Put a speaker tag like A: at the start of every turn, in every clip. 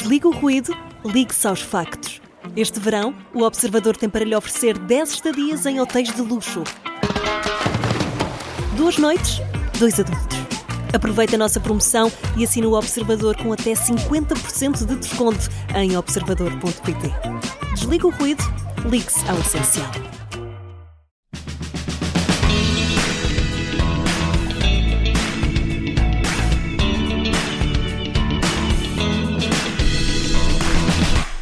A: Desliga o ruído, ligue-se aos factos. Este verão, o Observador tem para lhe oferecer 10 estadias em hotéis de luxo. 2 noites, 2 adultos. Aproveite a nossa promoção e assine o Observador com até 50% de desconto em observador.pt. Desliga o ruído, ligue-se ao essencial.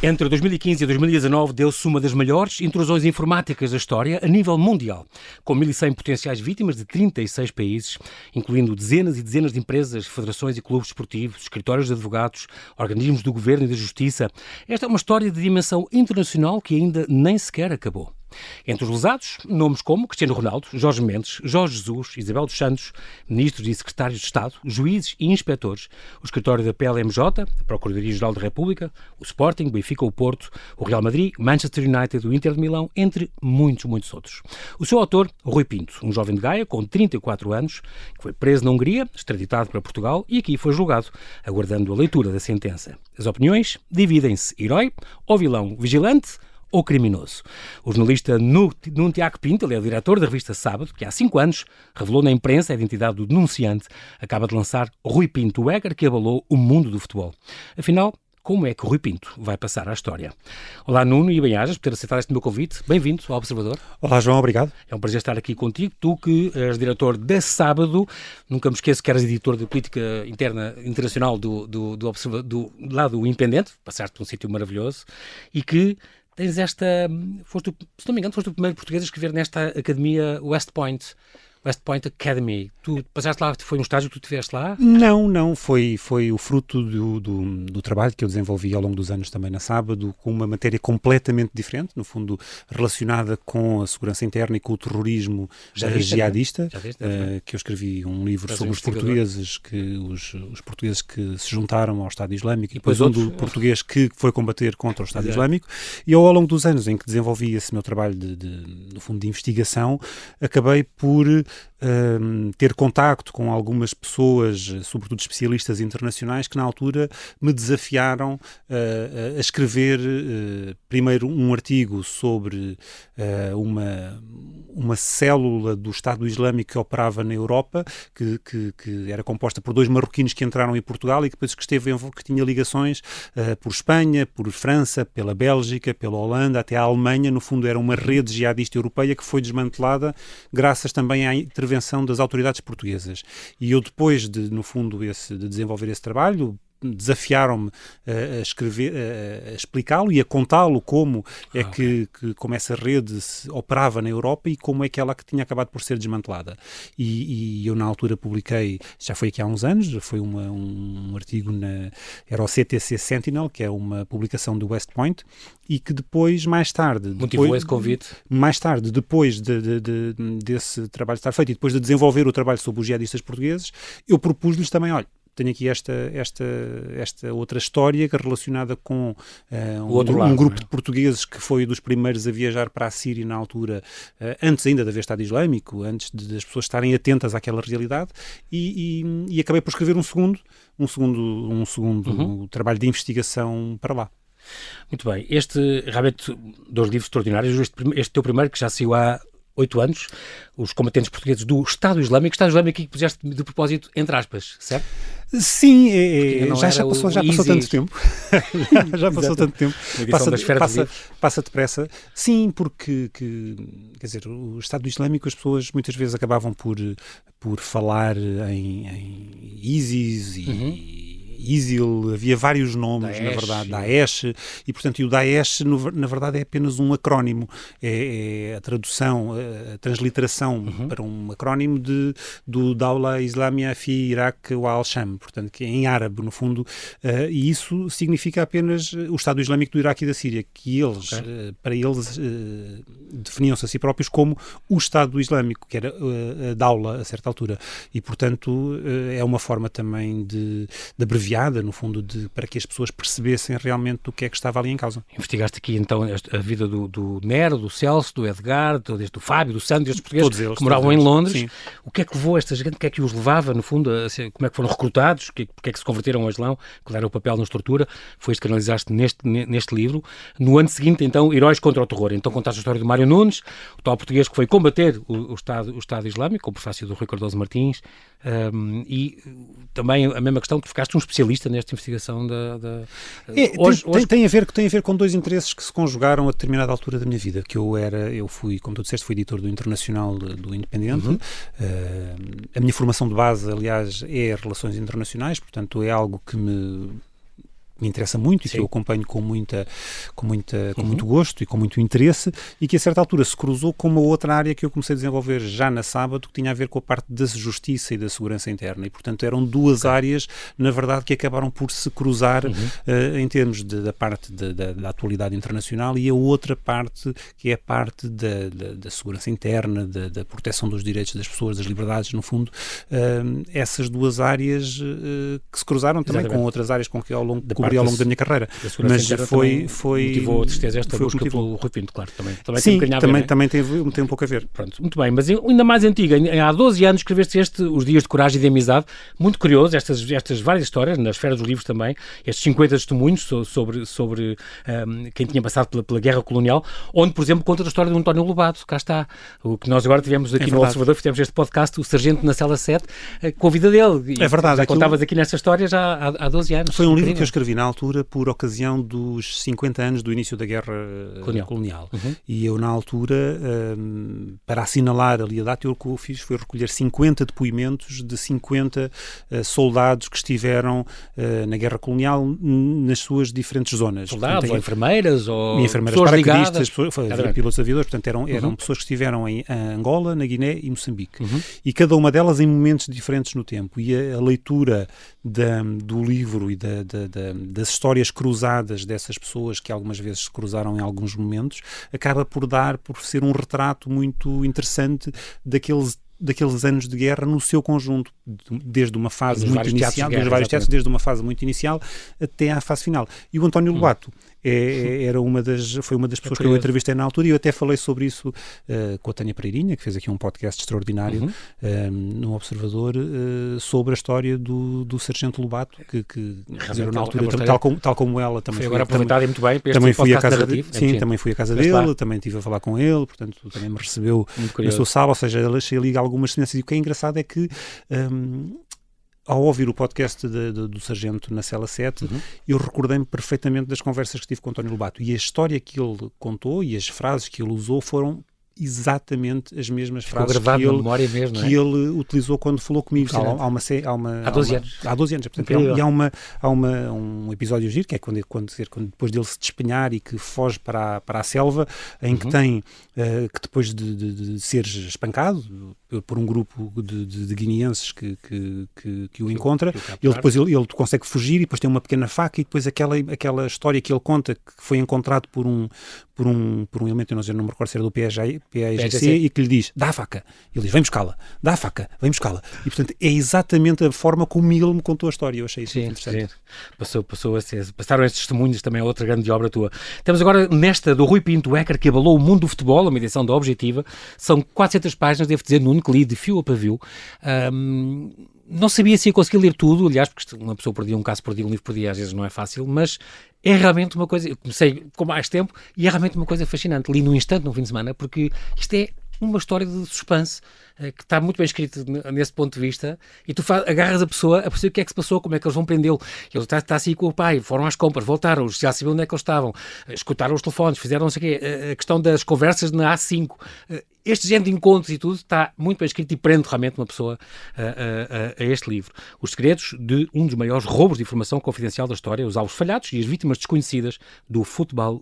B: Entre 2015 e 2019 deu-se uma das maiores intrusões informáticas da história a nível mundial, com 1.100 potenciais vítimas de 36 países, incluindo dezenas e dezenas de empresas, federações e clubes desportivos, escritórios de advogados, organismos do governo e da justiça. Esta é uma história de dimensão internacional que ainda nem sequer acabou. Entre os lesados, nomes como Cristiano Ronaldo, Jorge Mendes, Jorge Jesus, Isabel dos Santos, ministros e secretários de Estado, juízes e inspectores, o escritório da PLMJ, a Procuradoria-Geral da República, o Sporting, o Benfica, o Porto, o Real Madrid, Manchester United, o Inter de Milão, entre muitos outros. O seu autor, Rui Pinto, um jovem de Gaia com 34 anos, que foi preso na Hungria, extraditado para Portugal e aqui foi julgado, aguardando a leitura da sentença. As opiniões dividem-se herói ou vilão vigilante ou criminoso. O jornalista Nuno Tiago Pinto, ele é o diretor da revista Sábado, que há 5 anos revelou na imprensa a identidade do denunciante, acaba de lançar Rui Pinto, o hacker que abalou o mundo do futebol. Afinal, como é que o Rui Pinto vai passar à história? Olá Nuno e bem-ajas por ter aceitado este meu convite. Bem-vindo ao Observador.
C: Olá João, obrigado.
B: É um prazer estar aqui contigo. Tu que és diretor da Sábado, nunca me esqueço que eras editor de política interna internacional do lado Independente, passaste por um sítio maravilhoso, e que tens esta, se não me engano, foste o primeiro português a escrever nesta academia West Point Academy. Tu passaste lá, foi um estágio que tu tiveste lá?
C: Não, foi o fruto do trabalho que eu desenvolvi ao longo dos anos também na Sábado, com uma matéria completamente diferente, no fundo relacionada com a segurança interna e com o terrorismo jihadista, que eu escrevi um livro sobre os portugueses, os portugueses que se juntaram ao Estado Islâmico e depois do português que foi combater contra o Estado Islâmico, e eu, ao longo dos anos em que desenvolvi esse meu trabalho no fundo de investigação, acabei por ter contacto com algumas pessoas, sobretudo especialistas internacionais, que na altura me desafiaram a escrever primeiro um artigo sobre uma célula do Estado Islâmico que operava na Europa, que era composta por 2 marroquinos que entraram em Portugal e que depois que tinha ligações por Espanha, por França, pela Bélgica, pela Holanda, até a Alemanha. No fundo era uma rede jihadista europeia que foi desmantelada graças também à intervenção das autoridades portuguesas. E eu, depois de desenvolver esse trabalho, desafiaram-me a escrever, a explicá-lo e a contá-lo como como essa rede operava na Europa e como é que ela tinha acabado por ser desmantelada. E eu na altura publiquei, já foi aqui há uns anos, foi um artigo era o CTC Sentinel, que é uma publicação do West Point, e que depois, mais tarde...
B: Motivou esse convite?
C: Mais tarde, depois desse trabalho estar feito e depois de desenvolver o trabalho sobre os jihadistas portugueses, eu propus-lhes também, olha, tenho aqui esta outra história relacionada com um grupo de portugueses que foi dos primeiros a viajar para a Síria na altura, antes ainda de haver Estado Islâmico, antes das pessoas estarem atentas àquela realidade, e acabei por escrever um segundo trabalho de investigação para lá.
B: Muito bem. Realmente, 2 livros extraordinários. Este teu primeiro, que já saiu há 8 anos, Os Combatentes Portugueses do Estado Islâmico. Estado Islâmico que puseste de propósito, entre aspas, certo?
C: Sim, já passou tanto tempo. Já passou tanto tempo. Passa depressa. Sim, porque, quer dizer, o Estado Islâmico, as pessoas muitas vezes acabavam por falar em ISIS e ISIL, havia vários nomes, Daesh, na verdade, Daesh, e portanto o Daesh na verdade é apenas um acrónimo, é a tradução, a transliteração para um acrónimo do Dawla Islamia fi Iraq wa al-Sham, portanto que é em árabe no fundo, e isso significa apenas o Estado Islâmico do Iraque e da Síria, que eles, para eles, definiam-se a si próprios como o Estado Islâmico, que era a Dawla a certa altura, e portanto é uma forma também de abreviar abreviada, no fundo, para que as pessoas percebessem realmente o que é que estava ali em causa.
B: Investigaste aqui então a vida do Nero, do Celso, do Edgar, do Fábio, do Sandro, estes portugueses que moravam em Londres. Sim. O que é que levou esta gente, o que é que os levava, no fundo, como é que foram recrutados, porque é que se converteram ao Islão, qual era o papel na estrutura? Foi isto que analisaste neste livro. No ano seguinte, então, Heróis contra o Terror. Então contaste a história do Mário Nunes, o tal português que foi combater o Estado Islâmico, com o prefácio do Rui Cardoso Martins, e também a mesma questão, tu ficaste um especialista nesta investigação hoje...
C: Tem a ver com dois interesses que se conjugaram a determinada altura da minha vida, que eu fui, como tu disseste, fui editor do Internacional, do Independente. A minha formação de base, aliás, é Relações Internacionais, portanto é algo que me interessa muito e que eu acompanho com muito gosto e com muito interesse, e que a certa altura se cruzou com uma outra área que eu comecei a desenvolver já na Sábado, que tinha a ver com a parte da justiça e da segurança interna, e portanto eram duas áreas, na verdade, que acabaram por se cruzar em termos da parte da atualidade internacional, e a outra parte que é a parte da segurança interna, da proteção dos direitos das pessoas, das liberdades, no fundo, essas duas áreas que se cruzaram também com outras áreas com que ao longo da minha carreira.
B: Mas foi motivou a tristeza esta busca pelo Rui Pinto, claro,
C: também tem um pouco a ver.
B: Pronto, muito bem, mas ainda mais antiga, há 12 anos escreveste Os Dias de Coragem e de Amizade, muito curioso, estas várias histórias, na esfera dos livros também, estes 50 testemunhos sobre quem tinha passado pela guerra colonial, onde, por exemplo, conta a história do António Lobato, cá está, o que nós agora tivemos aqui no Observador, fizemos este podcast, o Sargento na Cela 7, com a vida dele.
C: É verdade.
B: Já contavas aqui nessa história já há 12 anos.
C: Foi um livro que eu escrevi na altura por ocasião dos 50 anos do início da Guerra Colonial. E eu, na altura, para assinalar ali a data, o que eu fiz foi recolher 50 depoimentos de 50 soldados que estiveram na Guerra Colonial nas suas diferentes zonas.
B: Soldados, ou enfermeiras, ou
C: enfermeiras, paraquedistas, pilotos aviadores, portanto eram pessoas que estiveram em Angola, na Guiné e Moçambique. E cada uma delas em momentos diferentes no tempo. E a leitura do livro e das histórias cruzadas dessas pessoas, que algumas vezes se cruzaram em alguns momentos, acaba por ser um retrato muito interessante daqueles anos de guerra no seu conjunto, desde uma fase muito inicial, desde uma fase muito inicial até à fase final. E o António Lobato foi uma das pessoas que eu entrevistei na altura, e eu até falei sobre isso com a Tânia Pereirinha, que fez aqui um podcast extraordinário no Observador, sobre a história do Sargento Lobato, que dizer, na altura, tal como ela, também
B: foi agora aproveitado e muito bem para este
C: também fui à casa
B: narrativo.
C: Também fui à casa dele, também estive a falar com ele, portanto também me recebeu na sua sala, ou seja, ele achei ali algumas semelhanças, e o que é engraçado é que ao ouvir o podcast do Sargento na Cela 7, eu recordei-me perfeitamente das conversas que tive com António Lobato, e a história que ele contou e as frases que ele usou foram exatamente as mesmas frases que ele utilizou quando falou comigo. Há 12 anos. Portanto, e há um episódio giro, que é quando depois dele se despenhar e que foge para a selva, em que tem que depois de ser espancado por um grupo de guineenses que o encontra, ele consegue fugir, e depois tem uma pequena faca, e depois aquela história que ele conta, que foi encontrado por um elemento, eu não me recordo se era do PAIGC, e que lhe diz, dá a faca. Ele diz, vem buscá-la. Dá a faca, vem buscá-la. E, portanto, é exatamente a forma como ele me contou a história. Eu achei isso muito interessante.
B: Passaram estes testemunhos, também é outra grande obra tua. Temos agora nesta do Rui Pinto Ecker, que abalou o mundo do futebol, uma edição da Objetiva. São 400 páginas, devo dizer, Nuno, que li de fio a pavio. Não sabia se ia conseguir ler tudo, aliás, porque uma pessoa perdia um caso, perdia um livro por dia, às vezes não é fácil, mas é realmente uma coisa, eu comecei com mais tempo, e é realmente uma coisa fascinante. Li num instante, num fim de semana, porque isto é uma história de suspense, que está muito bem escrito nesse ponto de vista, e tu agarras a pessoa a perceber o que é que se passou, como é que eles vão prendê-lo. Ele está assim com o pai, foram às compras, voltaram, já sabiam onde é que eles estavam, escutaram os telefones, fizeram não sei o quê, a questão das conversas na A5, este género de encontros e tudo está muito bem escrito e prende realmente uma pessoa a este livro. Os segredos de um dos maiores roubos de informação confidencial da história, os alvos falhados e as vítimas desconhecidas do Football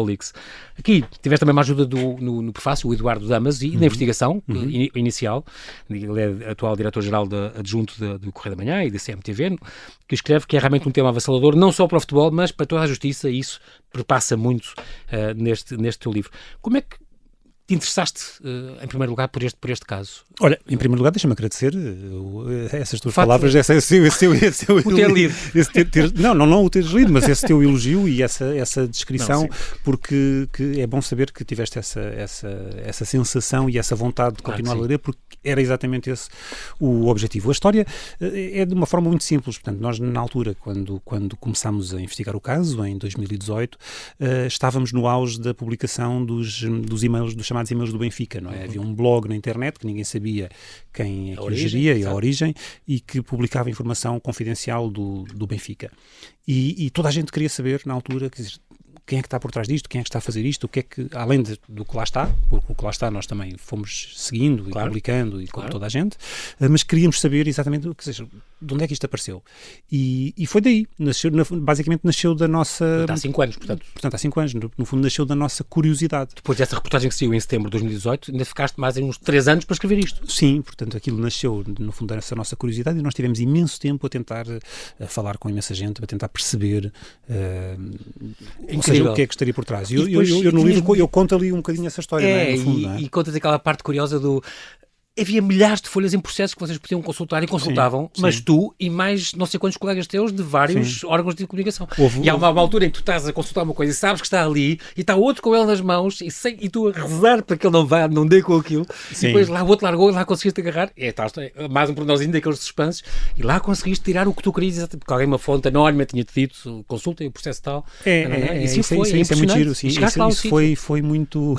B: Leaks. Aqui tiveste também uma ajuda no prefácio, o Eduardo Damas, e na investigação inicial. Ele é atual diretor-geral adjunto do Correio da Manhã e da CMTV, que escreve que é realmente um tema avassalador, não só para o futebol, mas para toda a justiça, e isso perpassa muito neste teu livro. Como é que te interessaste, em primeiro lugar, por este caso?
C: Olha, em primeiro lugar, deixa-me agradecer essas tuas palavras, esse teu
B: o ter lido.
C: Não o teres lido, mas esse teu elogio e essa descrição, porque é bom saber que tiveste essa sensação e essa vontade de continuar a ler, porque era exatamente esse o objetivo. A história é de uma forma muito simples. Portanto, nós, na altura, quando começámos a investigar o caso, em 2018, estávamos no auge da publicação dos e-mails, dos chamados e-mails do Benfica, não é? Havia um blog na internet que ninguém sabia quem é que o geria e a origem, e que publicava informação confidencial do Benfica. E toda a gente queria saber, na altura, quem é que está por trás disto, quem é que está a fazer isto, o que é que, além do que lá está, porque o que lá está nós também fomos seguindo e publicando, e como toda a gente, mas queríamos saber exatamente, de onde é que isto apareceu. E foi daí, basicamente nasceu da nossa...
B: Há 5 anos, portanto.
C: Portanto, há 5 anos, no fundo nasceu da nossa curiosidade.
B: Depois dessa reportagem que saiu em setembro de 2018, ainda ficaste mais uns 3 anos para escrever isto.
C: Sim, portanto, aquilo nasceu, no fundo, dessa nossa curiosidade, e nós tivemos imenso tempo a tentar falar com imensa gente, a tentar perceber o que é que estaria por trás. No livro eu conto ali um bocadinho essa história, não é? No fundo,
B: e contas aquela parte curiosa do... Havia milhares de folhas em processos que vocês podiam consultar e consultavam, mas tu e mais não sei quantos colegas teus de vários órgãos de comunicação. E há uma altura em que tu estás a consultar uma coisa e sabes que está ali e está outro com ele nas mãos e tu a rezar para que ele não dê com aquilo. E depois lá o outro largou e lá conseguiste agarrar. Mais um pormenorzinho daqueles suspensos, e lá conseguiste tirar o que tu querias, porque alguém, uma fonte anónima, tinha-te dito, consultem o processo tal.
C: Isso é muito giro. Isso foi muito...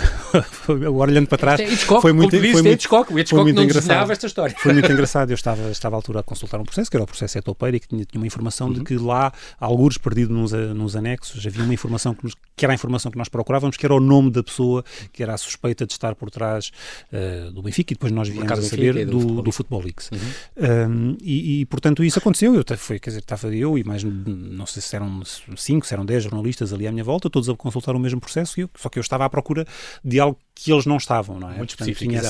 C: Agora olhando para trás, foi muito engraçado.
B: Esta história.
C: Foi muito engraçado. Eu estava à altura a consultar um processo, que era o processo Etopeira, e que tinha uma informação de que lá, algures perdido nos anexos, havia uma informação que era a informação que nós procurávamos, que era o nome da pessoa que era a suspeita de estar por trás do Benfica, e depois nós viemos a saber do Football Leaks. E portanto isso aconteceu. Estava eu e mais, não sei se eram 5, se eram 10 jornalistas ali à minha volta, todos a consultar o mesmo processo, só que eu estava à procura de algo que eles não estavam, não é?
B: Muito
C: portanto,
B: específico,
C: tinha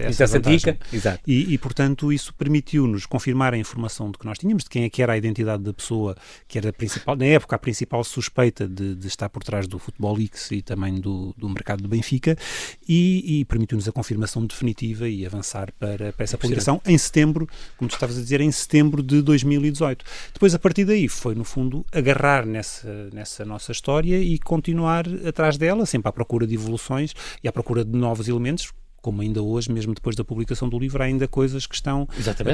C: essa dica. Exato. E, portanto, isso permitiu-nos confirmar a informação de que nós tínhamos, de quem é que era a identidade da pessoa, que era na época a principal suspeita de estar por trás do Football Leaks e também do mercado do Benfica, e permitiu-nos a confirmação definitiva e avançar para essa publicação em setembro, como tu estavas a dizer, em setembro de 2018. Depois, a partir daí, foi, no fundo, agarrar nessa nossa história e continuar atrás dela, sempre à procura de evoluções e à procura de novos elementos, como ainda hoje, mesmo depois da publicação do livro, há ainda coisas que estão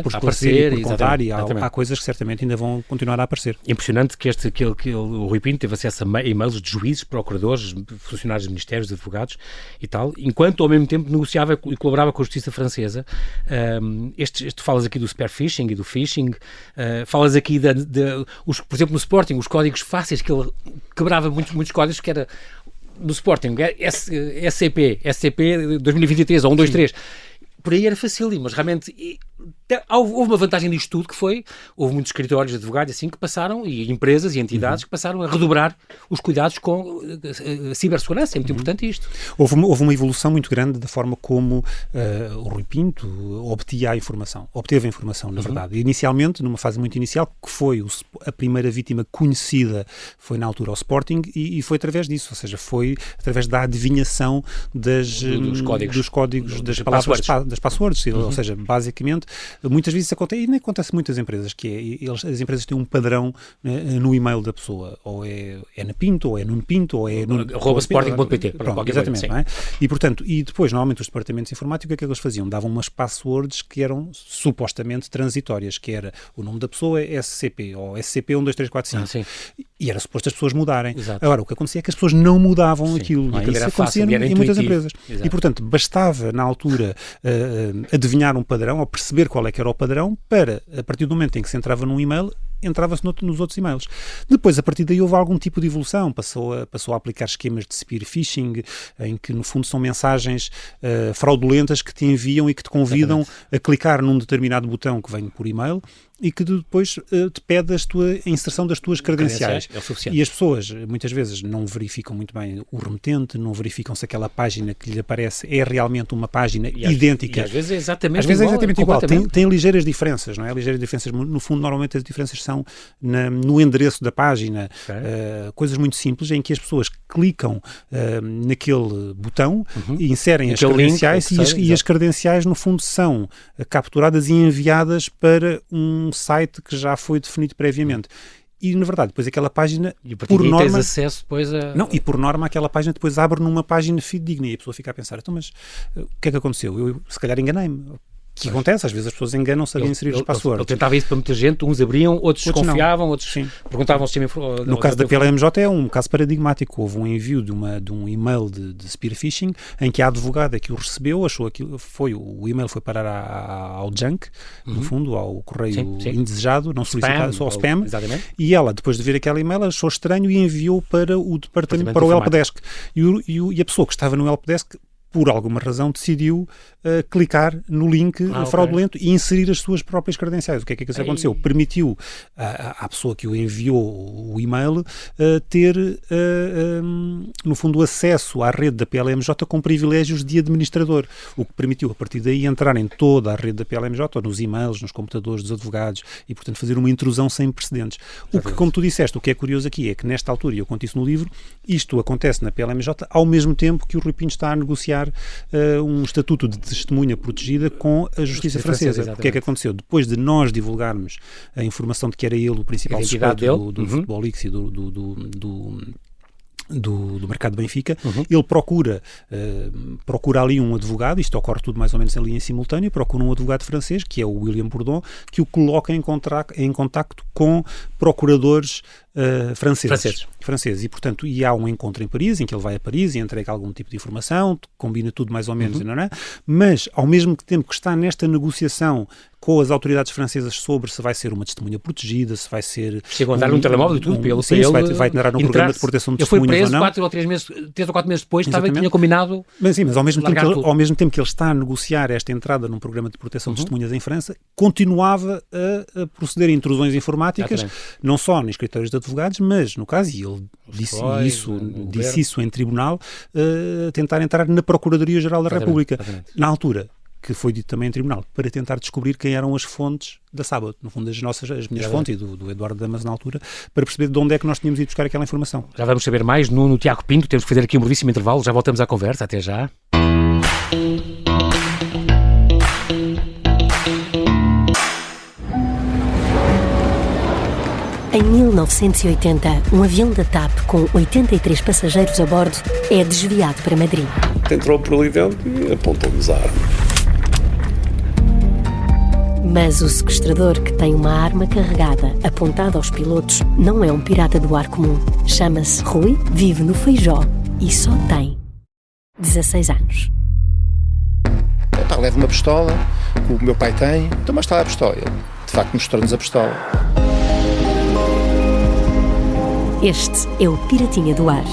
C: por esclarecer e por contar, e há coisas que certamente ainda vão continuar a aparecer.
B: Impressionante que o Rui Pinto teve acesso a e-mails de juízes, procuradores, funcionários de ministérios, de advogados e tal, enquanto ao mesmo tempo negociava e colaborava com a justiça francesa. Tu falas aqui do spear phishing e do phishing, falas aqui por exemplo, no Sporting, os códigos fáceis, que ele quebrava muitos códigos, que era do Sporting, SCP 2023 ou 123, por aí era facílimo, mas realmente houve uma vantagem disto tudo, que houve muitos escritórios de advogados assim que passaram, e empresas e entidades que passaram a redobrar os cuidados com a cibersegurança. É muito importante isto.
C: Houve uma evolução muito grande da forma como o Rui Pinto obteve a informação, na verdade. Inicialmente, numa fase muito inicial, que foi a primeira vítima conhecida, foi na altura ao Sporting, e foi através disso, ou seja, foi através da adivinhação dos códigos das palavras, das passwords, ou seja, basicamente, muitas vezes isso acontece, e nem acontece muitas empresas, as empresas têm um padrão no e-mail da pessoa, ou é na Pinto, ou é Nuno Pinto, ou é
B: @sporting.pt.
C: Exatamente, não é? E portanto, depois, normalmente, os departamentos informáticos, o que é que eles faziam? Davam umas passwords que eram supostamente transitórias, que era o nome da pessoa é SCP, ou SCP-12345. E era suposto as pessoas mudarem.
B: Exato.
C: Agora, o que acontecia é que as pessoas não mudavam aquilo.
B: Isso
C: acontecia em muitas empresas. Exato. E, portanto, bastava, na altura, adivinhar um padrão, ou perceber qual é que era o padrão, para, a partir do momento em que se entrava num e-mail, entrava-se nos outros e-mails. Depois, a partir daí, houve algum tipo de evolução. Passou a aplicar esquemas de spear phishing, em que, no fundo, são mensagens fraudulentas que te enviam e que te convidam a clicar num determinado botão que vem por e-mail, e que depois te pede a inserção das tuas credenciais.
B: É o suficiente.
C: E as pessoas, muitas vezes, não verificam muito bem o remetente, não verificam se aquela página que lhe aparece é realmente uma página idêntica.
B: E às vezes é exatamente
C: igual. Tem ligeiras diferenças, não é? Ligeiras diferenças. No fundo, normalmente as diferenças são no endereço da página, coisas muito simples, em que as pessoas clicam naquele botão e inserem as credenciais e as credenciais, no fundo, são capturadas e enviadas para um site que já foi definido previamente. E, na verdade, depois aquela página, por norma...
B: tens acesso depois a...
C: Não, e por norma aquela página depois abre numa página fidedigna e a pessoa fica a pensar, então, mas o que é que aconteceu? Eu se calhar enganei-me. O que acontece? Às vezes as pessoas enganam-se a inserir os passwords.
B: Ele tentava isso para muita gente, uns abriam, outros desconfiavam, outros perguntavam se tinha...
C: No caso da PLMJ é um caso paradigmático. Houve um envio de um e-mail de spear phishing em que a advogada que o recebeu achou que o e-mail foi parar ao junk, no fundo, ao correio indesejado, não solicitado, só ao spam.
B: Exatamente.
C: E ela, depois de ver aquele e-mail, achou estranho e enviou para o departamento, para o helpdesk. E a pessoa que estava no helpdesk, por alguma razão, decidiu clicar no link fraudulento e inserir as suas próprias credenciais. O que é que isso aconteceu? Permitiu à pessoa que o enviou o e-mail ter, no fundo, acesso à rede da PLMJ com privilégios de administrador, o que permitiu, a partir daí, entrar em toda a rede da PLMJ, nos e-mails, nos computadores dos advogados e, portanto, fazer uma intrusão sem precedentes. O que, como tu disseste, o que é curioso aqui é que, nesta altura, e eu conto isso no livro, isto acontece na PLMJ ao mesmo tempo que o Rui Pinto está a negociar um estatuto de testemunha protegida com a Justiça Francesa. O que é que aconteceu? Depois de nós divulgarmos a informação de que era ele o principal suspeito do Futebol Leaks e do mercado de Benfica, ele procura ali um advogado, isto ocorre tudo mais ou menos ali em simultâneo, procura um advogado francês, que é o William Bourdon, que o coloca em contacto com procuradores franceses. E, portanto, há um encontro em Paris, em que ele vai a Paris e entrega algum tipo de informação, combina tudo mais ou menos, mas, ao mesmo tempo que está nesta negociação com as autoridades francesas sobre se vai ser uma testemunha protegida, se vai ser...
B: Chegam a dar um telemóvel e tudo,
C: para ele vai entrar num programa de proteção de testemunhas ou não.
B: Ele foi preso 3 ou 4 meses depois, tinha combinado...
C: Mas ao mesmo tempo que ele está a negociar esta entrada num programa de proteção de testemunhas em França, continuava a proceder a intrusões informáticas, não só nos escritórios de advogados, mas, no caso, e ele disse isso em tribunal, tentar entrar na Procuradoria-Geral da República. Na altura, que foi dito também em tribunal, para tentar descobrir quem eram as fontes da Sábado, no fundo as minhas fontes e do Eduardo Damas na altura, para perceber de onde é que nós tínhamos ido buscar aquela informação.
B: Já vamos saber mais no Tiago Pinto, temos que fazer aqui um brevíssimo intervalo, já voltamos à conversa, até já.
D: Em 1980, um avião da TAP com 83 passageiros a bordo é desviado para Madrid.
E: Entrou por ali dentro e apontou-nos a arma.
D: Mas o sequestrador, que tem uma arma carregada apontada aos pilotos, não é um pirata do ar comum. Chama-se Rui, vive no Feijó e só tem 16 anos.
E: Leva uma pistola, que o meu pai tem, então mas está a pistola. Ele, de facto, mostrou-nos a pistola.
D: Este é o Piratinha do Ar,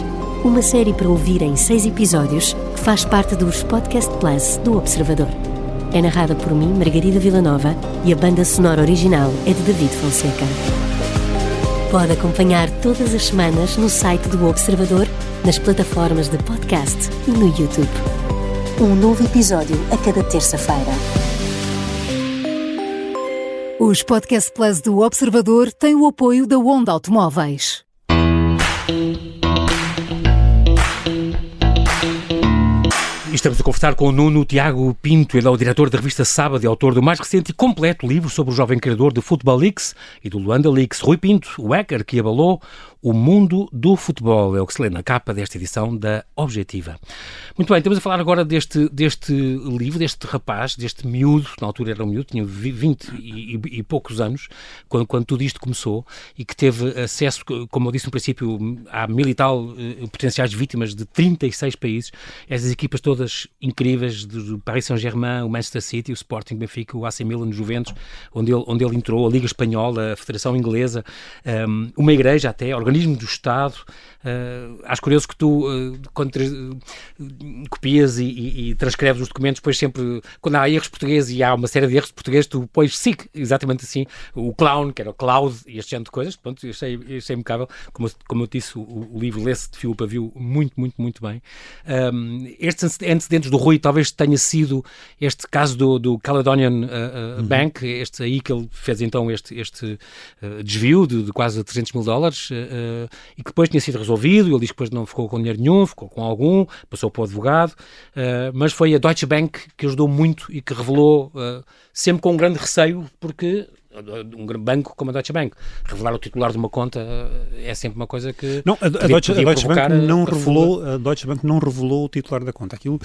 D: uma série para ouvir em 6 episódios que faz parte dos Podcast Plus do Observador. É narrada por mim, Margarida Villanova, e a banda sonora original é de David Fonseca. Pode acompanhar todas as semanas no site do Observador, nas plataformas de podcast e no YouTube. Um novo episódio a cada terça-feira.
F: Os Podcast Plus do Observador têm o apoio da Onda Automóveis.
B: Estamos a conversar com o Nuno Tiago Pinto, ele é o diretor da revista Sábado e autor do mais recente e completo livro sobre o jovem criador do Futebol Leaks e do Luanda Leaks, Rui Pinto, o hacker que abalou o mundo do futebol. É o que se lê na capa desta edição da Objetiva. Muito bem, estamos a falar agora deste livro, deste rapaz, deste miúdo, na altura era um miúdo, tinha 20 e poucos anos, quando tudo isto começou, e que teve acesso, como eu disse no princípio, a mil e tal potenciais vítimas de 36 países, essas equipas todas incríveis, do Paris Saint-Germain, o Manchester City, o Sporting, Benfica, o AC Milan, o Juventus, onde ele entrou, a Liga Espanhola, a Federação Inglesa, uma igreja até, organismo do Estado. Acho curioso que tu, quando copias e transcreves os documentos, depois sempre, quando há erros portugueses e há uma série de erros portugueses, tu pões SIC, exatamente assim, o clown, que era o cloud e este género de coisas. Pronto, eu achei impecável. Como eu disse, o livro lê-se de fio a pavio muito, muito, muito bem. Estes antecedentes do Rui talvez tenha sido este caso do Caledonian Bank, este aí que ele fez então este desvio de quase $300 mil e que depois tinha sido resolvido. Ele diz que depois não ficou com dinheiro nenhum, ficou com algum, passou para o advogado, mas foi a Deutsche Bank que ajudou muito e que revelou, sempre com um grande receio, porque um grande banco como a Deutsche Bank, revelar o titular de uma conta é sempre uma coisa que
C: a Deutsche Bank não revelou o titular da conta. Aquilo,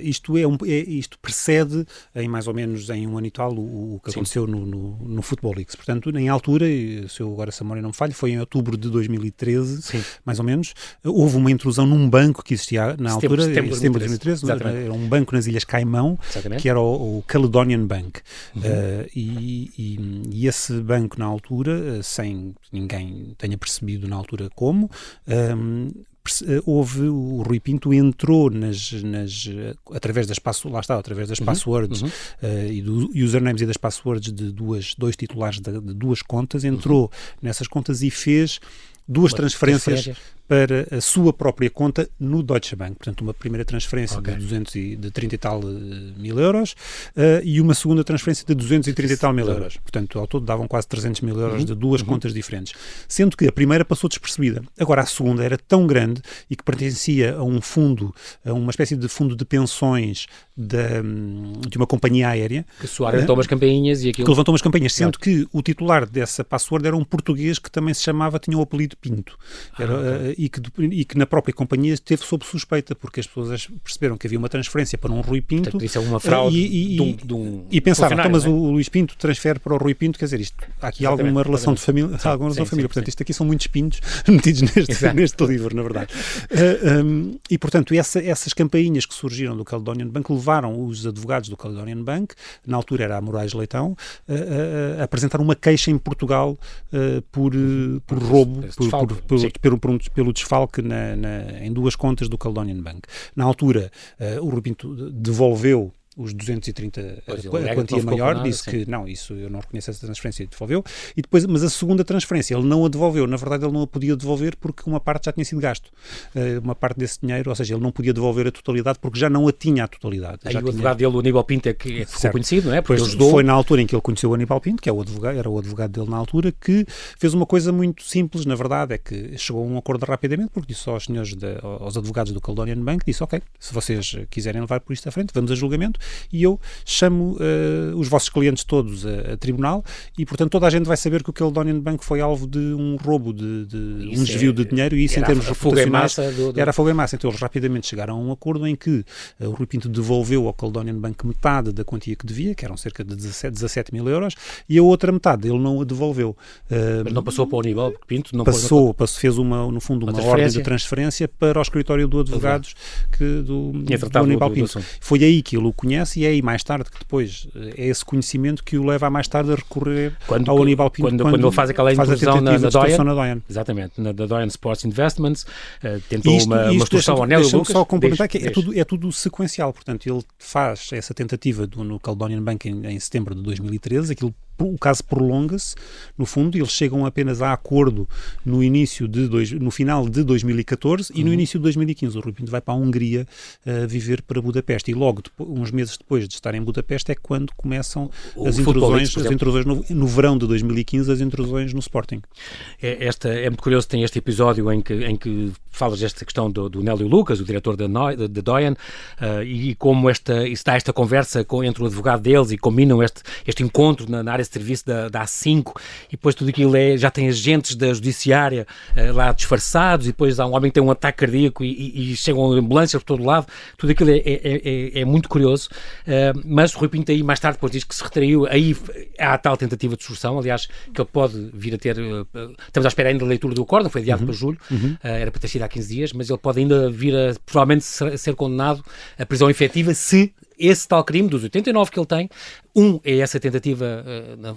C: isto precede em mais ou menos em um ano e tal o que aconteceu no Football Leagues. Portanto, em altura, se eu agora essa memória não me falha, foi em outubro de 2013, mais ou menos, houve uma intrusão num banco que existia na altura, em setembro de 2013, era um banco nas Ilhas Caimão, que era o Caledonian Bank. E esse banco, na altura, sem que ninguém tenha percebido na altura como, o Rui Pinto entrou através das passwords e do usernames e das passwords de dois titulares de duas contas, entrou nessas contas e fez duas transferências para a sua própria conta no Deutsche Bank. Portanto, uma primeira transferência de 30 e tal mil euros e uma segunda transferência de 230 e tal mil euros. Portanto, ao todo davam quase 300 mil euros de duas contas diferentes. Sendo que a primeira passou despercebida. Agora, a segunda era tão grande e que pertencia a um fundo, a uma espécie de fundo de pensões de uma companhia aérea. Que
B: Soares levantou umas campainhas e aquilo...
C: Que levantou umas campainhas, sendo que o titular dessa password era um português que também tinha o apelido Pinto. E que na própria companhia esteve sob suspeita, porque as pessoas perceberam que havia uma transferência para um Rui Pinto.
B: Portanto, isso é uma fraude
C: e pensaram, então, mas o Luís Pinto transfere para o Rui Pinto, quer dizer, há aqui alguma relação de família, portanto, isto aqui são muitos pintos metidos neste livro, na verdade. E, portanto, essas campainhas que surgiram do Caledonian Bank levaram os advogados do Caledonian Bank, na altura era a Moraes Leitão, a apresentar uma queixa em Portugal por roubo, pelo desfalque em duas contas do Caledonian Bank. Na altura, o Rui Pinto devolveu os 230, a quantia maior, disse que não, isso eu não reconheço essa transferência e devolveu, e depois, mas a segunda transferência ele não a devolveu, na verdade ele não a podia devolver porque uma parte já tinha sido gasto, uma parte desse dinheiro, ou seja, ele não podia devolver a totalidade porque já não a tinha a totalidade.
B: Aí o advogado dele, o Aníbal Pinto, é que ficou conhecido, não é?
C: Pois foi na altura em que ele conheceu o Aníbal Pinto, que era o advogado dele na altura, que fez uma coisa muito simples, na verdade, é que chegou a um acordo rapidamente, porque disse aos senhores, aos advogados do Caledonian Bank, disse, ok, se vocês quiserem levar por isto à frente, vamos a julgamento, e eu chamo os vossos clientes todos a tribunal e, portanto, toda a gente vai saber que o Caledonian Bank foi alvo de um roubo, de um desvio de dinheiro, e isso em termos reputacionais era a fogo em massa. Então eles rapidamente chegaram a um acordo em que o Rui Pinto devolveu ao Caledonian Bank metade da quantia que devia, que eram cerca de 17 mil euros, e a outra metade ele não a devolveu.
B: Mas não passou para o Aníbal Pinto? Não
C: fez no fundo uma ordem de transferência para o escritório do advogados do Aníbal Pinto. Foi aí que ele o conhece e é aí mais tarde que depois é esse conhecimento que o leva a mais tarde a recorrer ao Aníbal Pinto
B: quando ele faz aquela intrusão na
C: Doyen.
B: Exatamente, na Doyen Sports Investments, tentou uma extorsão ao Nélio Lucas.
C: Só complementar que é tudo sequencial, portanto ele faz essa tentativa no Caledonian Bank em setembro de 2013, o caso prolonga-se, no fundo, eles chegam apenas a acordo no final de 2014 e no início de 2015 o Rui Pinto vai para a Hungria viver para Budapeste, e logo uns meses depois de estar em Budapeste é quando começam as intrusões no verão de 2015, as intrusões no Sporting.
B: É muito curioso, tem este episódio em que falas desta questão do Nélio Lucas, o diretor da Doyen, e como está esta conversa entre o advogado deles e combinam este encontro na área de serviço da A5, e depois tudo aquilo já tem agentes da judiciária lá disfarçados, e depois há um homem que tem um ataque cardíaco e chegam ambulâncias por todo lado, tudo aquilo é muito curioso, mas o Rui Pinto aí mais tarde depois diz que se retraiu, aí há a tal tentativa de extorsão, aliás, que ele pode vir a ter, estamos à espera ainda da leitura do acórdão, foi adiado para julho, era para ter sido há 15 dias, mas ele pode ainda vir a provavelmente ser condenado a prisão efetiva se esse tal crime, dos 89 que ele tem, é essa tentativa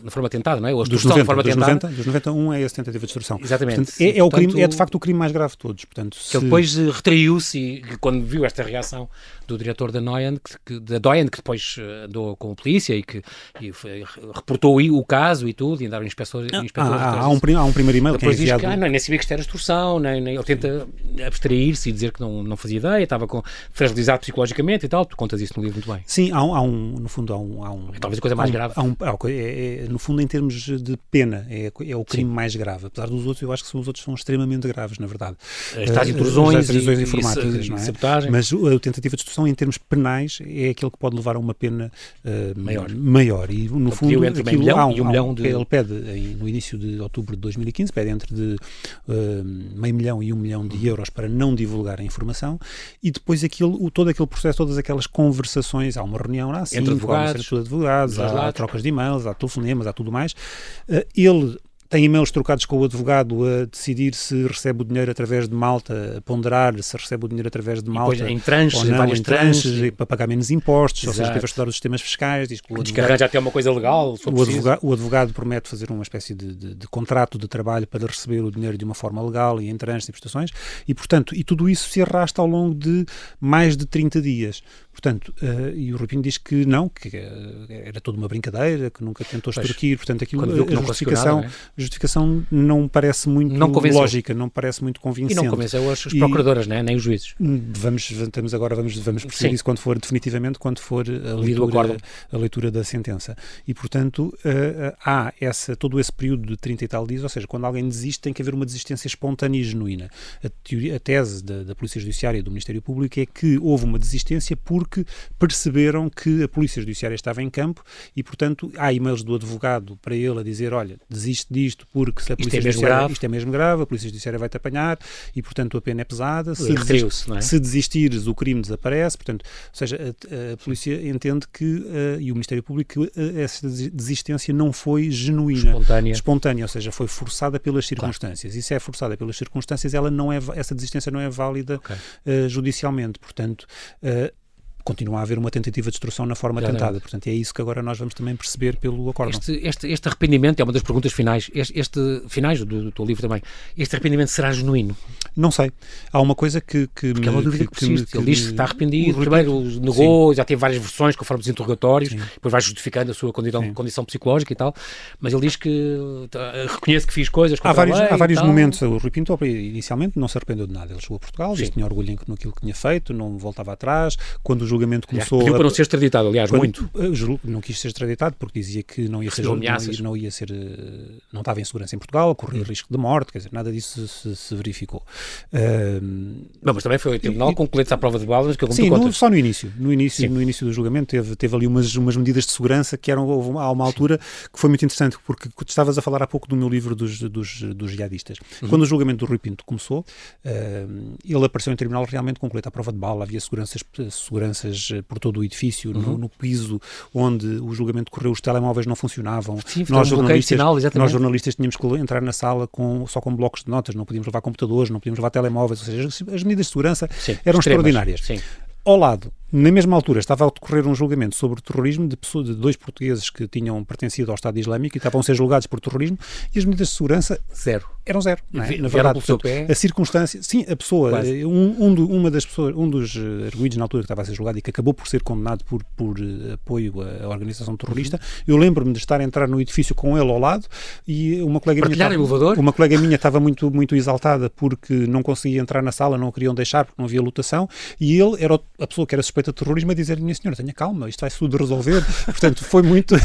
B: na forma tentada, não é? Ou a extorsão na forma tentada.
C: Dos 91 é essa tentativa de extorsão.
B: Exatamente.
C: Portanto, o crime, é de facto o crime mais grave de todos. Portanto,
B: que ele depois retraiu-se e quando viu esta reação do diretor da Doyen, que depois andou com a polícia e reportou o caso e tudo, e andaram inspectores.
C: Há um primeiro e-mail
B: depois
C: que é enviado.
B: Diz que nem sabia que isto era extorsão, nem ele tenta abstrair-se e dizer que não fazia ideia, estava fragilizado psicologicamente e tal. Tu contas isso no livro muito bem.
C: Sim, no fundo há um
B: talvez a coisa mais grave.
C: No fundo, em termos de pena, é o crime mais grave. Apesar dos outros, eu acho que os outros são extremamente graves, na verdade.
B: As intrusões
C: informáticas, não é?
B: Sabotagem.
C: Mas a tentativa de extorsão, em termos penais, é aquele que pode levar a uma pena maior. E, no fundo,
B: entre meio milhão e 1 milhão de...
C: Ele pede, no início de outubro de 2015, pede entre meio milhão e 1 milhão de euros para não divulgar a informação, e depois todo aquele processo, todas aquelas conversações, há uma reunião lá,
B: entre advogados,
C: há trocas de e-mails, há telefonemas, há tudo mais. Ele tem e-mails trocados com o advogado a decidir se recebe o dinheiro através de Malta, a ponderar se recebe o dinheiro através de Malta,
B: depois, em tranches,
C: ou não,
B: várias tranches,
C: para pagar menos impostos.
B: Exato.
C: Ou seja, teve a estudar os sistemas fiscais, diz que
B: que arranja até uma coisa legal.
C: O advogado promete fazer uma espécie de contrato de trabalho para receber o dinheiro de uma forma legal e em tranches e prestações, e portanto, tudo isso se arrasta ao longo de mais de 30 dias. Portanto, e o Rui Pinto diz que não, que era toda uma brincadeira, que nunca tentou extorquir, portanto, aquilo, a justificação não parece muito lógica, não parece muito convincente.
B: E não convenceu as procuradoras, nem os juízes.
C: Vamos perceber isso quando for a leitura da sentença. E, portanto, há todo esse período de 30 e tal dias, ou seja, quando alguém desiste, tem que haver uma desistência espontânea e genuína. A tese da Polícia Judiciária e do Ministério Público é que houve uma desistência porque perceberam que a Polícia Judiciária estava em campo e, portanto, há e-mails do advogado para ele a dizer, olha, desiste disto porque se a Polícia Judiciária, isto é mesmo grave, a Polícia Judiciária vai-te apanhar e, portanto, a pena é pesada. Se desistires, o crime desaparece. Portanto, ou seja, a Polícia entende que, e o Ministério Público, que essa desistência não foi genuína, espontânea, ou seja, foi forçada pelas circunstâncias. Claro. E se é forçada pelas circunstâncias, essa desistência não é válida judicialmente. Portanto, continua a haver uma tentativa de extorsão na forma tentada. Portanto, é isso que agora nós vamos também perceber pelo acórdão.
B: Este arrependimento é uma das perguntas finais. Finais do teu livro também. Este arrependimento será genuíno?
C: Não sei. Há uma coisa que
B: porque é uma dúvida que persiste. Ele diz que está arrependido, primeiro negou, já teve várias versões conforme os interrogatórios, depois vai justificando a sua condição psicológica e tal, mas ele diz que reconhece que fiz coisas contra a lei.
C: Há vários momentos. O Rui Pinto, inicialmente, não se arrependeu de nada. Ele chegou a Portugal, disse que tinha orgulho naquilo que tinha feito, não voltava atrás. Quando o julgamento começou...
B: Pediu para não ser extraditado, aliás, muito.
C: Não quis ser extraditado porque dizia que não estava em segurança em Portugal, corria risco de morte, quer dizer, nada disso se verificou.
B: Mas também foi o tribunal com coletes à prova de balas, que
C: só no início. No início do julgamento teve ali umas medidas de segurança que houve a uma altura que foi muito interessante, porque estavas a falar há pouco do meu livro dos jihadistas. Quando o julgamento do Rui Pinto começou, ele apareceu em tribunal realmente com colete à prova de bala, havia seguranças por todo o edifício, no piso onde o julgamento correu, os telemóveis não funcionavam.
B: Sim, nós
C: jornalistas tínhamos que entrar na sala só com blocos de notas, não podíamos levar computadores, não podíamos levar telemóveis, ou seja, as medidas de segurança eram extraordinárias.
B: Sim.
C: Ao lado, na mesma altura, estava a decorrer um julgamento sobre terrorismo de 2 portugueses que tinham pertencido ao Estado Islâmico e estavam a ser julgados por terrorismo, e as medidas de segurança eram zero. Não é? Na verdade, portanto, a circunstância, sim, a pessoa, um dos arguidos na altura que estava a ser julgado e que acabou por ser condenado por apoio à organização terrorista, eu lembro-me de estar a entrar no edifício com ele ao lado e uma colega minha estava muito, muito exaltada porque não conseguia entrar na sala, não a queriam deixar porque não havia lotação, e ele era a pessoa que era suspeita de terrorismo a dizer: minha senhora, tenha calma, isto vai-se tudo resolver. Portanto, foi muito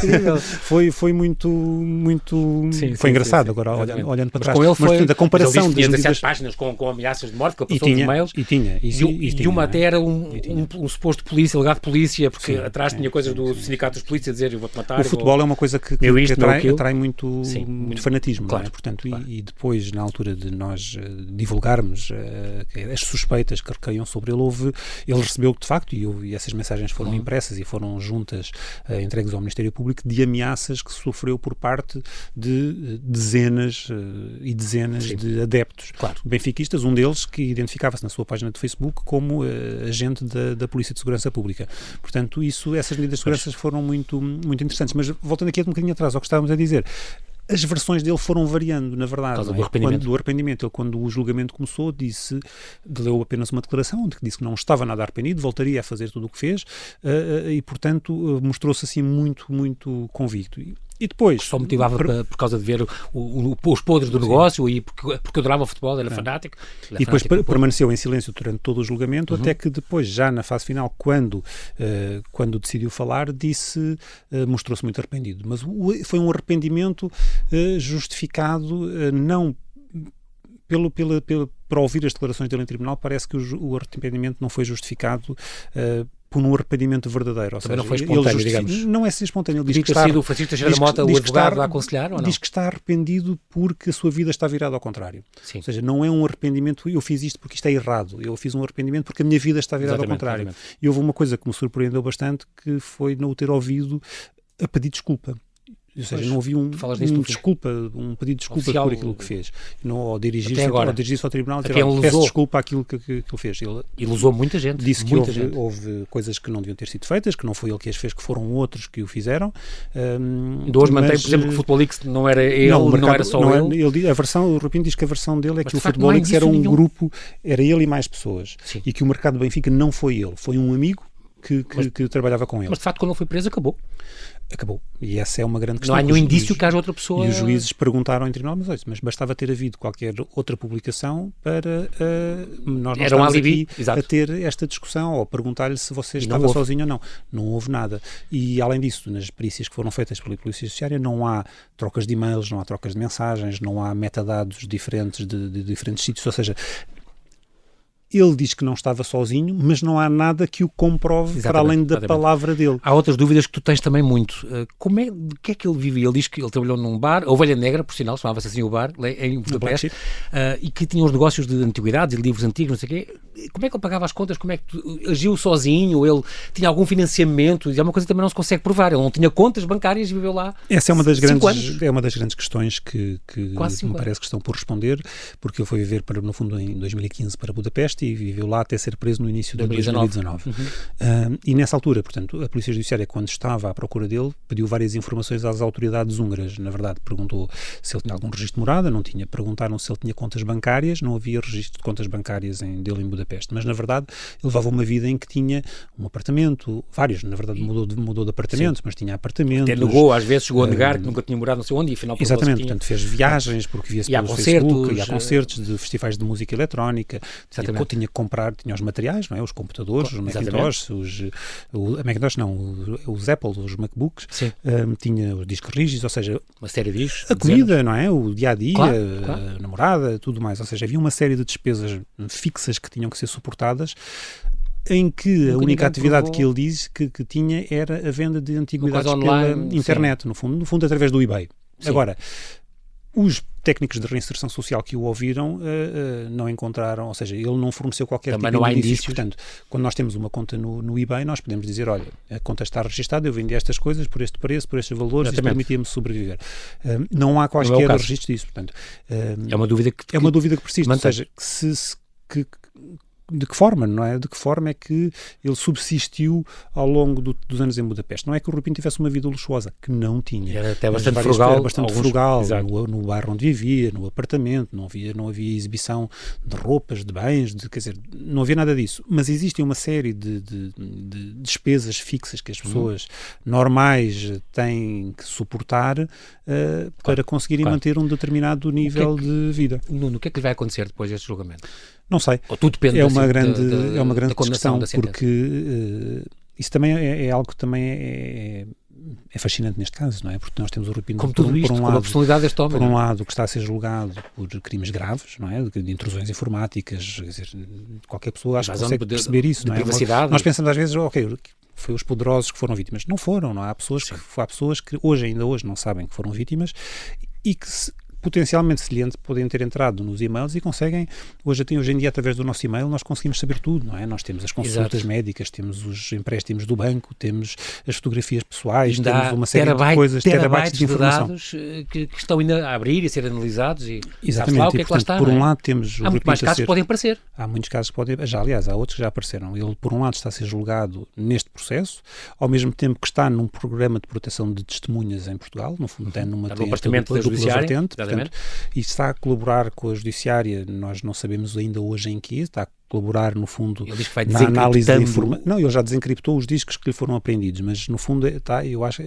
C: foi engraçado. Agora, olhando para trás,
B: mas
C: portanto, a comparação
B: das medidas... páginas com ameaças de morte, que ele passou os e-mails, e uma até era um suposto polícia, legado de polícia, porque atrás tinha coisas do sindicato dos polícias a dizer: eu vou-te matar.
C: O futebol é uma coisa que atrai muito fanatismo, claro, não é? Portanto, claro. E depois, na altura de nós divulgarmos as suspeitas que recaiam sobre ele, ele recebeu, de facto, e e essas mensagens foram impressas e foram juntas, entregues ao Ministério Público, de ameaças que sofreu por parte de dezenas e dezenas de adeptos benfiquistas, um deles que identificava-se na sua página de Facebook como agente da Polícia de Segurança Pública. Portanto, essas medidas de segurança foram muito, muito interessantes. Mas voltando aqui um bocadinho atrás ao que estávamos a dizer, as versões dele foram variando, na verdade. Do arrependimento. Ele, quando o julgamento começou, leu apenas uma declaração onde disse que não estava nada arrependido, voltaria a fazer tudo o que fez e, portanto, mostrou-se assim muito, muito convicto. E depois...
B: Só motivava por causa de ver os podres do negócio e porque adorava o futebol, era fanático.
C: E depois permaneceu em silêncio durante todo o julgamento, até que depois, já na fase final, quando decidiu falar, mostrou-se muito arrependido. Mas foi um arrependimento justificado, não... Para ouvir as declarações dele em tribunal, parece que o arrependimento não foi justificado por um arrependimento verdadeiro. Ou seja,
B: não foi espontâneo, digamos.
C: Não é ser espontâneo. Ele
B: diz que ter sido o Francisco Teixeira da Mota, o advogado, a aconselhar, ou não?
C: Diz que está arrependido porque a sua vida está virada ao contrário.
B: Sim.
C: Ou seja, não é um arrependimento, eu fiz isto porque isto é errado. Eu fiz um arrependimento porque a minha vida está virada ao contrário. Exatamente. E houve uma coisa que me surpreendeu bastante, que foi não o ter ouvido a pedir desculpa. Ou seja, não havia um pedido de desculpa oficial, por aquilo que fez. Ou dirigir-se ao tribunal e dizer, peço desculpa àquilo que ele fez. Ele
B: ilusou muita gente.
C: Disse que houve coisas que não deviam ter sido feitas, que não foi ele que as fez, que foram outros que o fizeram.
B: Hoje mantém, por exemplo, que o Futebol Leaks não era ele, não era só ele.
C: O Rupinho diz que a versão dele é que o Futebol Leaks era um grupo, era ele e mais pessoas. Sim. E que o mercado do Benfica não foi ele, foi um amigo que trabalhava com ele.
B: Mas de facto, quando ele foi preso, acabou.
C: E essa é uma grande questão.
B: Não há nenhum indício que haja outra pessoa...
C: E os juízes perguntaram em tribunal, mas bastava ter havido qualquer outra publicação para nós não estamos aqui a ter esta discussão ou perguntar-lhe se você estava sozinho ou não. Não houve nada. E além disso, nas perícias que foram feitas pela Polícia Judiciária, não há trocas de e-mails, não há trocas de mensagens, não há metadados diferentes de diferentes sítios, ou seja... Ele diz que não estava sozinho, mas não há nada que o comprove para além da palavra dele.
B: Há outras dúvidas que tu tens também muito. De que é que ele vivia? Ele diz que ele trabalhou num bar, a Ovelha Negra, por sinal, chamava-se assim o bar, em Budapeste, e que tinha uns negócios de antiguidades e livros antigos, não sei o quê. Como é que ele pagava as contas? Como é que agiu sozinho? Ele tinha algum financiamento? É uma coisa que também não se consegue provar. Ele não tinha contas bancárias e viveu lá.
C: Essa é uma das grandes questões que me parece que estão por responder, porque ele foi viver, no fundo, em 2015 para Budapeste e viveu lá até ser preso no início de 2019. E nessa altura, portanto, a Polícia Judiciária, quando estava à procura dele, pediu várias informações às autoridades húngaras. Na verdade, perguntou se ele tinha algum registro de morada, não tinha. Perguntaram se ele tinha contas bancárias, não havia registro de contas bancárias dele em Budapeste. Mas, na verdade, ele levava uma vida em que tinha um apartamento, vários, na verdade, mudou de apartamentos, mas tinha apartamentos.
B: Até negou, às vezes chegou a negar que nunca tinha morado não sei onde e afinal...
C: Exatamente, portanto, fez viagens, porque via-se pelo Facebook, ia a concertos de festivais de música eletrónica, tinha que comprar, tinha os materiais, não é? Os computadores, os Macintosh, os Apple, os MacBooks, tinha os discos rígidos, ou seja,
B: uma série de discos,
C: a comida, não é? O dia-a-dia, a namorada, tudo mais, ou seja, havia uma série de despesas fixas que tinham que ser suportadas, em que a única atividade que ele diz que tinha era a venda de antiguidades pela internet, no fundo através do eBay. Sim. Agora, os técnicos de reinserção social que o ouviram não encontraram, ou seja, ele não forneceu qualquer
B: tipo
C: de indícios. Portanto, quando nós temos uma conta no eBay, nós podemos dizer, olha, a conta está registada, eu vendi estas coisas por este preço, por estes valores, isto permitia-me sobreviver. Não há quaisquer registros disso. Portanto,
B: é uma dúvida que
C: persiste. Ou seja, de que forma, não é? De que forma é que ele subsistiu ao longo dos anos em Budapeste? Não é que o Rupinho tivesse uma vida luxuosa, que não tinha.
B: Era até bastante frugal.
C: Era bastante frugal, no bairro onde vivia, no apartamento, não havia exibição de roupas, de bens, quer dizer, não havia nada disso. Mas existe uma série de despesas fixas que as pessoas normais têm que suportar para conseguirem manter um determinado nível de vida.
B: Nuno, o que é que lhe vai acontecer depois deste julgamento?
C: Não sei.
B: Ou tudo depende
C: é uma grande questão, porque isso também é algo que também é fascinante neste caso, não é? Porque nós temos o Rupinho
B: como tudo isto, como a personalidade deste homem.
C: Por um lado, que está a ser julgado por crimes graves, não é? De intrusões informáticas, quer dizer, qualquer pessoa acho que consegue perceber isso, não é? Nós pensamos às vezes, foi os poderosos que foram vítimas. Não foram, não é? Há pessoas que hoje não sabem que foram vítimas e que potencialmente se lhe podem ter entrado nos e-mails e conseguem, hoje em dia através do nosso e-mail nós conseguimos saber tudo, não é? Nós temos as consultas médicas, temos os empréstimos do banco, temos as fotografias pessoais, temos uma série de coisas, terabytes de informação.
B: Dados que estão ainda a abrir e a ser analisados e
C: exatamente,
B: lá o que é que lá está.
C: Por um lado temos...
B: Há muito mais casos que podem aparecer.
C: Há muitos casos que podem... aliás, há outros que já apareceram. Ele, por um lado, está a ser julgado neste processo, ao mesmo tempo que está num programa de proteção de testemunhas em Portugal, no fundo tem numa
B: departamento da Judiciária,
C: portanto, e está a colaborar com a Judiciária, nós não sabemos ainda hoje em que está a colaborar, no fundo,
B: ele diz que vai
C: na análise da informação. Não, ele já desencriptou os discos que lhe foram apreendidos, mas no fundo está, eu acho...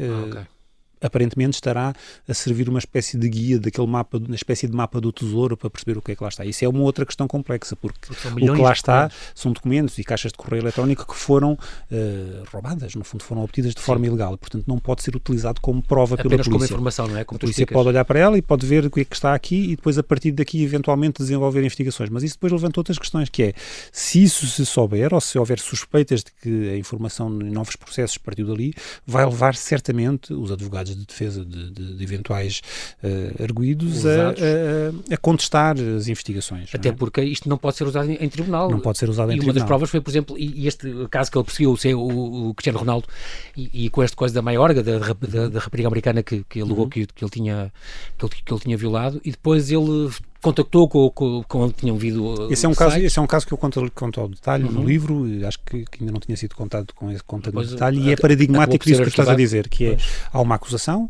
C: aparentemente estará a servir uma espécie de guia daquele mapa, uma espécie de mapa do tesouro para perceber o que é que lá está. Isso é uma outra questão complexa, porque o que lá está são documentos e caixas de correio eletrónico que foram roubadas, no fundo foram obtidas de forma ilegal, portanto não pode ser utilizado como prova pela polícia.
B: Como informação, não é? Como
C: a polícia pode olhar para ela e pode ver o que é que está aqui e depois a partir daqui eventualmente desenvolver investigações, mas isso depois levanta outras questões, que é, se isso se souber ou se houver suspeitas de que a informação em novos processos partiu dali, vai levar certamente os advogados de defesa de eventuais arguidos a contestar as investigações.
B: Até porque isto não pode ser usado em tribunal.
C: Não pode ser usado em tribunal.
B: E uma das provas foi, por exemplo, e este caso que ele perseguiu o Cristiano Ronaldo e com esta coisa da Maiorga, da rapariga americana que alegou que ele tinha violado, e depois ele contactou com onde tinham vindo.
C: Esse é um caso que eu conto ao detalhe no livro, acho que ainda não tinha sido contado com esse conta de detalhe, e é paradigmático disso que estás a dizer, que é, há uma acusação,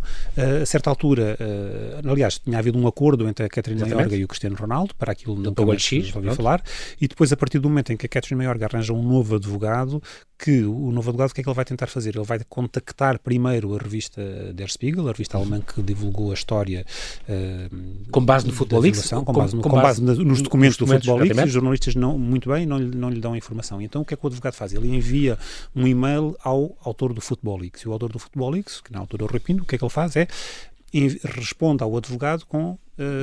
C: a certa altura, aliás, tinha havido um acordo entre a Catherine Maiorga e o Cristiano Ronaldo, para aquilo não ouvi falar, e depois a partir do momento em que a Catherine Maiorga arranja um novo advogado, que o novo advogado, o que é que ele vai tentar fazer? Ele vai contactar primeiro a revista Der Spiegel, a revista alemã que divulgou a história
B: com base no Football Leaks,
C: com base nos documentos do Football Leaks, e os jornalistas não lhe dão a informação. Então o que é que o advogado faz? Ele envia um e-mail ao autor do Football Leaks, e o autor do Football Leaks, que na altura é o Rui Pinto, o que é que ele faz é responde ao advogado com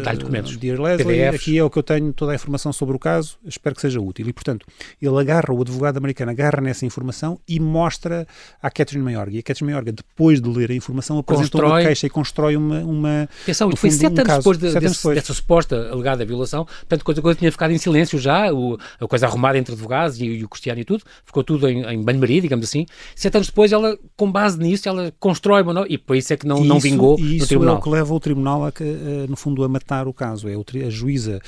B: dá-lhe documentos,
C: Dear Leslie,
B: PDFs.
C: Aqui é o que eu tenho, toda a informação sobre o caso, espero que seja útil. E, portanto, ele o advogado americano agarra nessa informação e mostra à Catherine Maiorga. E a Catherine Maiorga, depois de ler a informação, apresenta uma queixa e constrói uma
B: atenção, e foi 7 anos depois dessa suposta alegada violação, portanto, a coisa tinha ficado em silêncio já, a coisa arrumada entre advogados e o Cristiano e tudo, ficou tudo em banho-maria, digamos assim. 7 anos depois, ela, com base nisso, ela constrói uma nova, e por isso é que não vingou no tribunal.
C: Isso é o que leva o tribunal, no fundo, a matar o caso. A juíza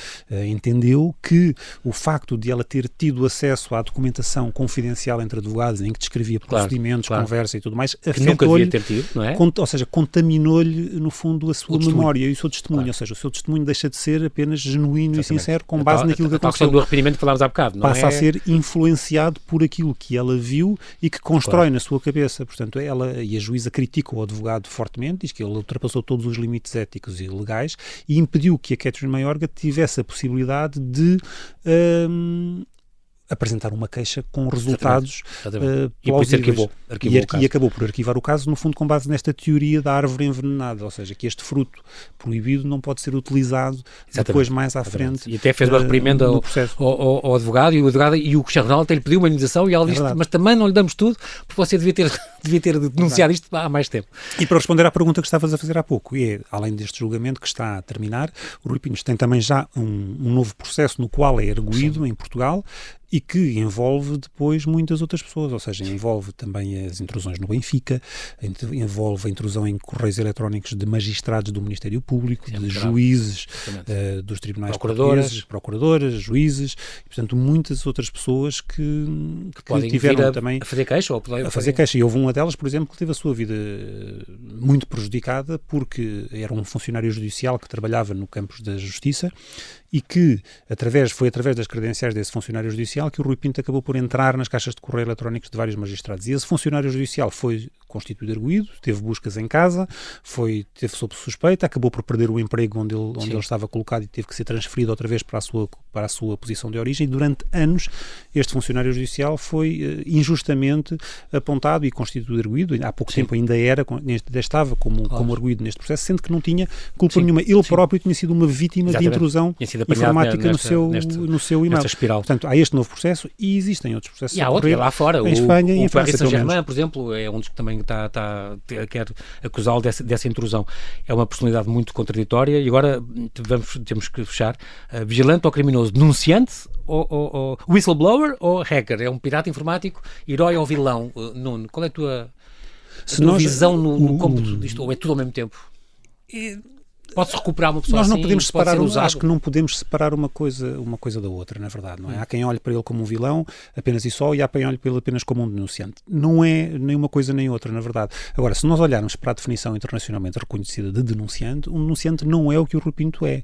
C: entendeu que o facto de ela ter tido acesso à documentação confidencial entre advogados, em que descrevia procedimentos, conversa e tudo mais,
B: nunca devia ter tido, não é?
C: Ou seja, contaminou-lhe, no fundo, a sua memória e o seu testemunho. Ou seja, o seu testemunho deixa de ser apenas genuíno e sincero, com base naquilo que aconteceu.
B: A questão do arrependimento que falámos há bocado, não é?
C: Passa a ser influenciado por aquilo que ela viu e que constrói na sua cabeça. Portanto, ela e a juíza critica o advogado fortemente, diz que ele ultrapassou todos os limites éticos e legais e impediu que a Catherine Maiorga tivesse a possibilidade de apresentar uma queixa com resultados
B: e por isso arquivou
C: e acabou por arquivar o caso, no fundo, com base nesta teoria da árvore envenenada, ou seja, que este fruto proibido não pode ser utilizado depois mais à frente.
B: E até fez uma reprimenda ao advogado, e o Cristiano Ronaldo até lhe pediu uma indenização e ela disse, mas também não lhe damos tudo, porque você devia ter denunciado isto há mais tempo.
C: E para responder à pergunta que estavas a fazer há pouco, além deste julgamento que está a terminar, o Rui Pinhos tem também já um novo processo no qual é arguido em Portugal, e que envolve depois muitas outras pessoas, ou seja, envolve também as intrusões no Benfica, envolve a intrusão em correios eletrónicos de magistrados do Ministério Público, de juízes dos tribunais portugueses, procuradoras, juízes, e, portanto, muitas outras pessoas que
B: podem
C: tiveram também
B: a fazer queixa.
C: A fazer queixa. E houve uma delas, por exemplo, que teve a sua vida muito prejudicada porque era um funcionário judicial que trabalhava no campo da justiça e que foi através das credenciais desse funcionário judicial que o Rui Pinto acabou por entrar nas caixas de correio eletrónicos de vários magistrados. E esse funcionário judicial foi constituído arguido, teve buscas em casa, teve sob suspeita, acabou por perder o emprego onde ele estava colocado e teve que ser transferido outra vez para a sua posição de origem, e durante anos este funcionário judicial foi injustamente apontado e constituído arguido. Há pouco tempo ainda estava como arguido neste processo, sendo que não tinha culpa nenhuma. Ele próprio tinha sido uma vítima de intrusão informática no seu e-mail.
B: Espiral.
C: Portanto, há este novo processo e existem outros processos.
B: E há outro, lá fora.
C: Em Espanha e em França.
B: O Paris Saint-Germain, por exemplo, é um dos que também quer acusá-lo dessa intrusão. É uma personalidade muito contraditória e agora temos que fechar. Vigilante ou criminoso? Denunciante ou whistleblower ou hacker? É um pirata informático, herói ou vilão? Nuno, qual é a tua visão no cômputo disto? Ou é tudo ao mesmo tempo? Pode-se recuperar uma pessoa
C: Nós não
B: assim,
C: podemos separar,
B: acho
C: que não podemos separar uma coisa da outra, na verdade, não é? Há quem olhe para ele como um vilão, apenas e só, e há quem olhe para ele apenas como um denunciante. Não é nem uma coisa nem outra, na verdade. Agora, se nós olharmos para a definição internacionalmente reconhecida de denunciante, um denunciante não é o que o Rui Pinto é.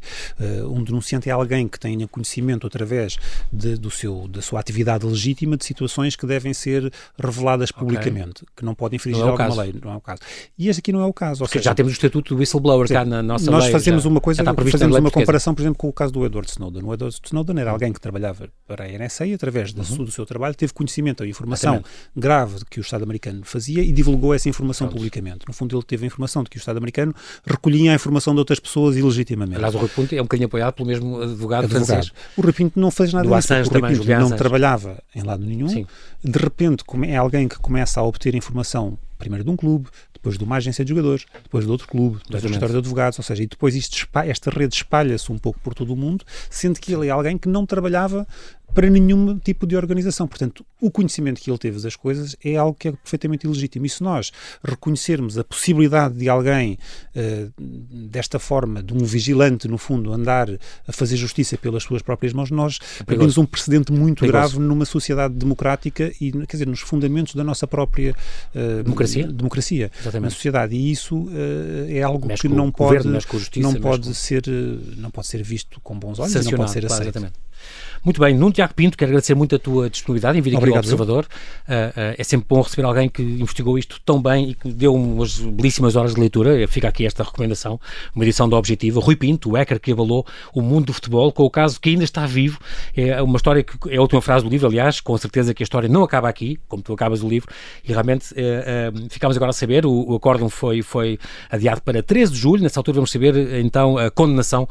C: Um denunciante é alguém que tenha conhecimento através da sua atividade legítima de situações que devem ser reveladas publicamente, que não podem infringir alguma lei. Não é o caso. E este aqui não é o caso. Ou seja,
B: já temos o estatuto do whistleblower cá na nossa lei.
C: Nós fazemos uma
B: comparação,
C: por exemplo, com o caso do Edward Snowden. O Edward Snowden era alguém que trabalhava para a NSA e, através do seu trabalho, teve conhecimento da informação grave que o Estado americano fazia e divulgou essa informação publicamente. No fundo, ele teve a informação de que o Estado americano recolhia a informação de outras pessoas ilegitimamente.
B: Aliás, o Rui Pinto é um bocadinho apoiado pelo mesmo advogado francês.
C: O Rui Pinto não fez nada disso. O Rui Pinto não trabalhava em lado nenhum.
B: Sim.
C: De repente, é alguém que começa a obter informação primeiro de um clube, depois de uma agência de jogadores, depois de outro clube, depois de um escritório de advogados, ou seja, e depois esta rede espalha-se um pouco por todo o mundo, sendo que ele é alguém que não trabalhava para nenhum tipo de organização. Portanto, o conhecimento que ele teve das coisas é algo que é perfeitamente ilegítimo. E se nós reconhecermos a possibilidade de alguém, desta forma, de um vigilante, no fundo, andar a fazer justiça pelas suas próprias mãos, nós perdemos um precedente muito grave numa sociedade democrática e, quer dizer, nos fundamentos da nossa própria democracia na sociedade. E isso é algo que não pode ser visto com bons olhos, não pode ser aceito.
B: Exatamente. Muito bem, Nuno Tiago Pinto, quero agradecer muito a tua disponibilidade em vir aqui ao Observador. É sempre bom receber alguém que investigou isto tão bem e que deu umas belíssimas horas de leitura. Fica aqui esta recomendação, uma edição da Objetiva. Rui Pinto, o hacker que abalou o mundo do futebol, com o caso que ainda está vivo. É uma história que é a última frase do livro, aliás, com certeza que a história não acaba aqui, como tu acabas o livro, e realmente ficámos agora a saber, o acórdão foi adiado para 13 de julho, nessa altura vamos saber então a condenação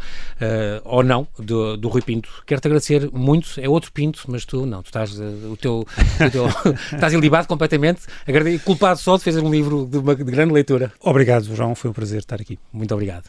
B: ou não do Rui Pinto. Quero-te agradecer muito, é outro Pinto, mas tu não, tu estás estás ilibado completamente, culpado só de fazer um livro de grande leitura.
C: Obrigado, João, foi um prazer estar aqui.
B: Muito obrigado.